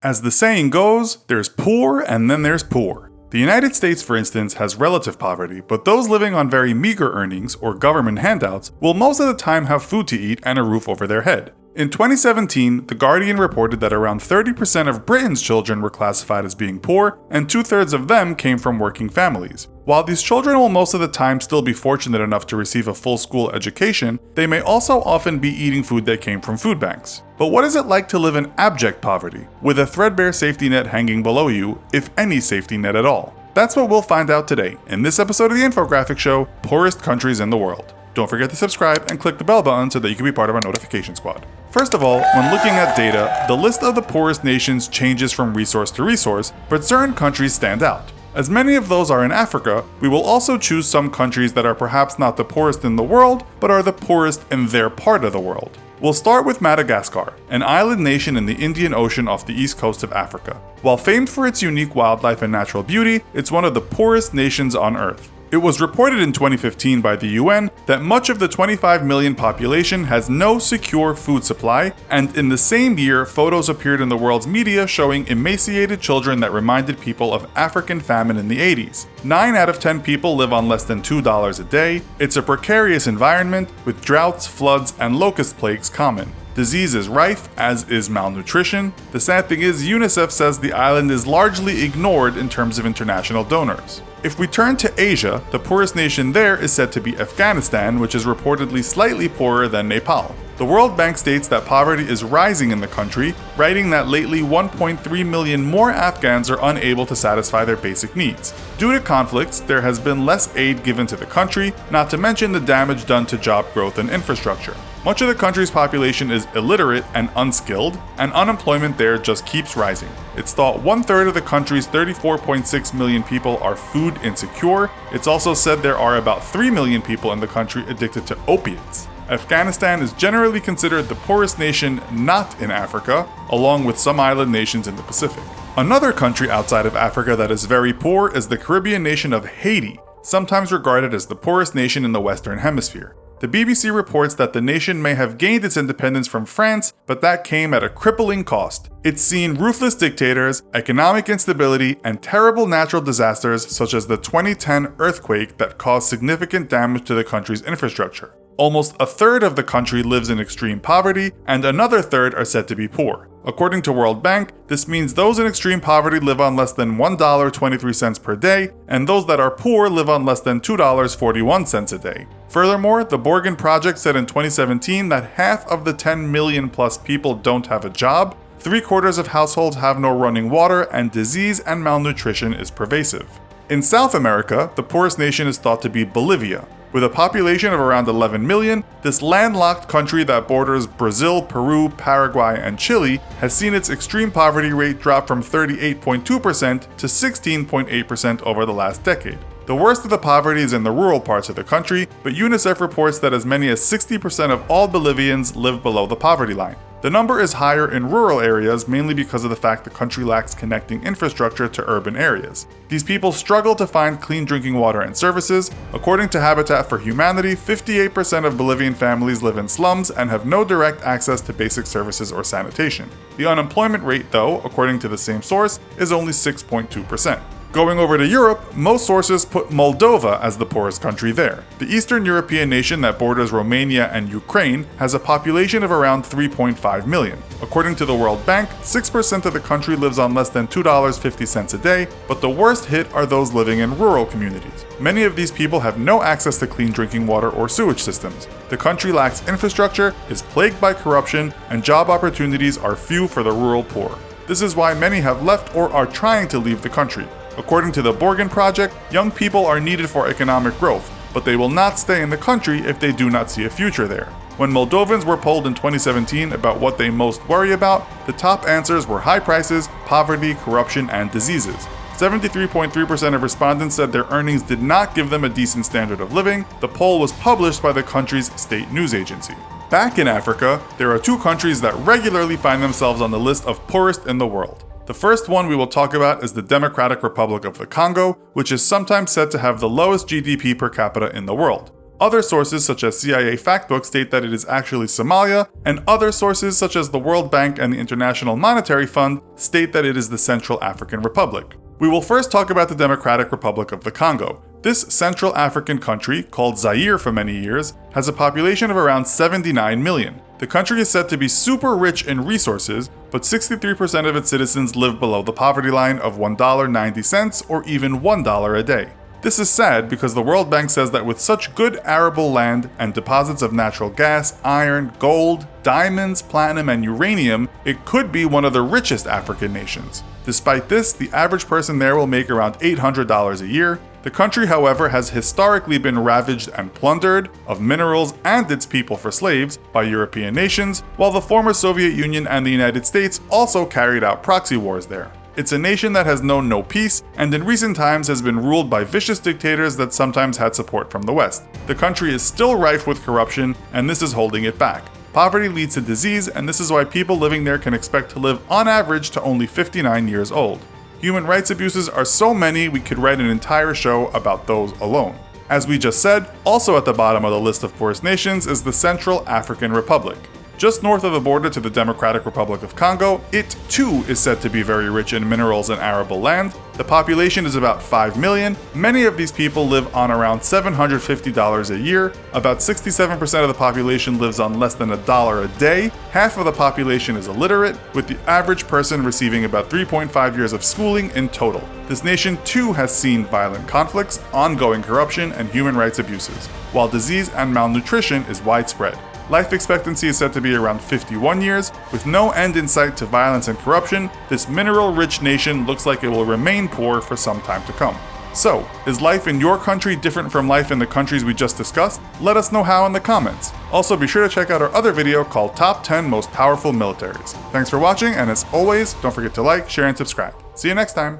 As the saying goes, there's poor and then there's poor. The United States, for instance, has relative poverty, but those living on very meager earnings or government handouts will most of the time have food to eat and a roof over their head. In 2017, The Guardian reported that around 30% of Britain's children were classified as being poor, and 2/3 of them came from working families. While these children will most of the time still be fortunate enough to receive a full school education, they may also often be eating food that came from food banks. But what is it like to live in abject poverty, with a threadbare safety net hanging below you, if any safety net at all? That's what we'll find out today, in this episode of the Infographics Show, Poorest Countries in the World. Don't forget to subscribe and click the bell button so that you can be part of our notification squad. First of all, when looking at data, the list of the poorest nations changes from resource to resource, but certain countries stand out. As many of those are in Africa, we will also choose some countries that are perhaps not the poorest in the world, but are the poorest in their part of the world. We'll start with Madagascar, an island nation in the Indian Ocean off the east coast of Africa. While famed for its unique wildlife and natural beauty, it's one of the poorest nations on Earth. It was reported in 2015 by the UN that much of the 25 million population has no secure food supply, and in the same year, photos appeared in the world's media showing emaciated children that reminded people of African famine in the 80s. 9 out of 10 people live on less than $2 a day. It's a precarious environment, with droughts, floods, and locust plagues common. Disease is rife, as is malnutrition. The sad thing is, UNICEF says the island is largely ignored in terms of international donors. If we turn to Asia, the poorest nation there is said to be Afghanistan, which is reportedly slightly poorer than Nepal. The World Bank states that poverty is rising in the country, writing that lately 1.3 million more Afghans are unable to satisfy their basic needs. Due to conflicts, there has been less aid given to the country, not to mention the damage done to job growth and infrastructure. Much of the country's population is illiterate and unskilled, and unemployment there just keeps rising. It's thought 1/3 of the country's 34.6 million people are food insecure. It's also said there are about 3 million people in the country addicted to opiates. Afghanistan is generally considered the poorest nation not in Africa, along with some island nations in the Pacific. Another country outside of Africa that is very poor is the Caribbean nation of Haiti, sometimes regarded as the poorest nation in the Western Hemisphere. The BBC reports that the nation may have gained its independence from France, but that came at a crippling cost. It's seen ruthless dictators, economic instability, and terrible natural disasters such as the 2010 earthquake that caused significant damage to the country's infrastructure. Almost a third of the country lives in extreme poverty, and another third are said to be poor. According to World Bank, this means those in extreme poverty live on less than $1.23 per day, and those that are poor live on less than $2.41 a day. Furthermore, the Borgen Project said in 2017 that half of the 10 million plus people don't have a job, 3/4 of households have no running water, and disease and malnutrition is pervasive. In South America, the poorest nation is thought to be Bolivia. With a population of around 11 million, this landlocked country that borders Brazil, Peru, Paraguay, and Chile has seen its extreme poverty rate drop from 38.2% to 16.8% over the last decade. The worst of the poverty is in the rural parts of the country, but UNICEF reports that as many as 60% of all Bolivians live below the poverty line. The number is higher in rural areas mainly because of the fact the country lacks connecting infrastructure to urban areas. These people struggle to find clean drinking water and services. According to Habitat for Humanity, 58% of Bolivian families live in slums and have no direct access to basic services or sanitation. The unemployment rate, though, according to the same source, is only 6.2%. Going over to Europe, most sources put Moldova as the poorest country there. The Eastern European nation that borders Romania and Ukraine has a population of around 3.5 million. According to the World Bank, 6% of the country lives on less than $2.50 a day, but the worst hit are those living in rural communities. Many of these people have no access to clean drinking water or sewage systems. The country lacks infrastructure, is plagued by corruption, and job opportunities are few for the rural poor. This is why many have left or are trying to leave the country. According to the Borgen Project, young people are needed for economic growth, but they will not stay in the country if they do not see a future there. When Moldovans were polled in 2017 about what they most worry about, the top answers were high prices, poverty, corruption, and diseases. 73.3% of respondents said their earnings did not give them a decent standard of living. The poll was published by the country's state news agency. Back in Africa, there are 2 countries that regularly find themselves on the list of poorest in the world. The first one we will talk about is the Democratic Republic of the Congo, which is sometimes said to have the lowest GDP per capita in the world. Other sources such as CIA Factbook state that it is actually Somalia, and other sources such as the World Bank and the International Monetary Fund state that it is the Central African Republic. We will first talk about the Democratic Republic of the Congo. This Central African country, called Zaire for many years, has a population of around 79 million. The country is said to be super rich in resources, but 63% of its citizens live below the poverty line of $1.90 or even $1 a day. This is sad because the World Bank says that with such good arable land and deposits of natural gas, iron, gold, diamonds, platinum, and uranium, it could be one of the richest African nations. Despite this, the average person there will make around $800 a year. The country, however, has historically been ravaged and plundered of minerals and its people for slaves by European nations, while the former Soviet Union and the United States also carried out proxy wars there. It's a nation that has known no peace, and in recent times has been ruled by vicious dictators that sometimes had support from the West. The country is still rife with corruption, and this is holding it back. Poverty leads to disease, and this is why people living there can expect to live on average to only 59 years old. Human rights abuses are so many we could write an entire show about those alone. As we just said, also at the bottom of the list of poorest nations is the Central African Republic. Just north of the border to the Democratic Republic of Congo, it too is said to be very rich in minerals and arable land. The population is about 5 million. Many of these people live on around $750 a year. About 67% of the population lives on less than $1 a day. Half of the population is illiterate, with the average person receiving about 3.5 years of schooling in total. This nation too has seen violent conflicts, ongoing corruption, and human rights abuses, while disease and malnutrition is widespread. Life expectancy is said to be around 51 years. With no end in sight to violence and corruption, this mineral-rich nation looks like it will remain poor for some time to come. So, is life in your country different from life in the countries we just discussed? Let us know how in the comments. Also, be sure to check out our other video called Top 10 Most Powerful Militaries. Thanks for watching, and as always, don't forget to like, share, and subscribe. See you next time!